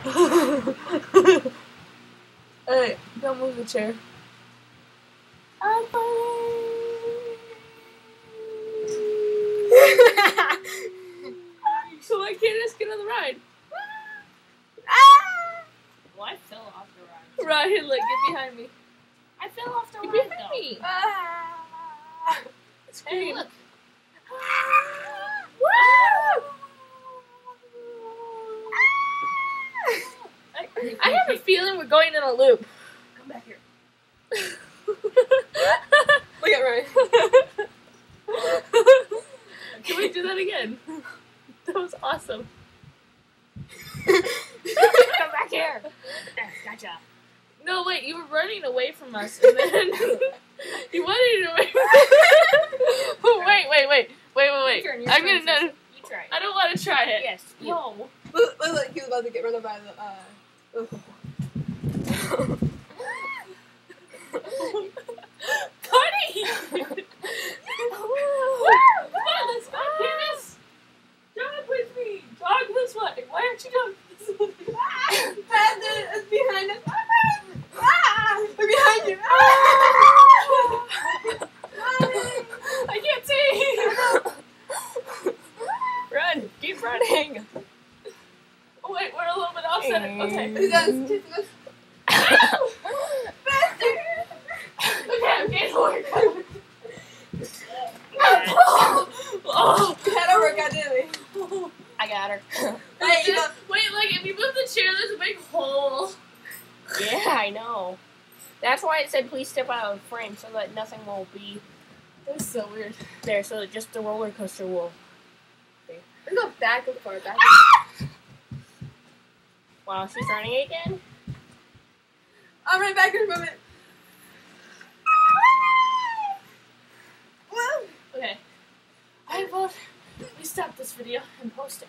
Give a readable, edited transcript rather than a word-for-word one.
Alright, don't move the chair. I'm So why can't I just get on the ride? Well, I fell off the ride. Ryan, look, get behind me. I fell off the Get ride, behind though. me. Hey, look. I have a feeling we're going in a loop. Come back here. Look at Ryan. Can we do that again? That was awesome. Come back here. Gotcha. No, wait, you were running away from us, and then you wanted away from Wait. Your turn, I'm gonna sis. know. You try it. I don't want to try it. Yes. No. Look, he was about to get run over by the, Party! Come on, let's go, Candace! Jog with me! Jog this way! Why aren't you jogging this way? it's behind us. We're behind you. I can't see! Run. Keep running. Oh, wait, we're a little bit off center. Okay. Who's kissing us? Okay, I'm getting work. Oh! That'll work out, didn't we? I got her. Hey, you know, Wait, like, if you move the chair, there's a big hole. Yeah, I know. That's why it said please step out of the frame so that nothing will be That's so weird. there, so that just the roller coaster will. let's go back and forth. Back Wow, she's running again? I'll run back in a moment. Okay. I vote we stop this video and post it.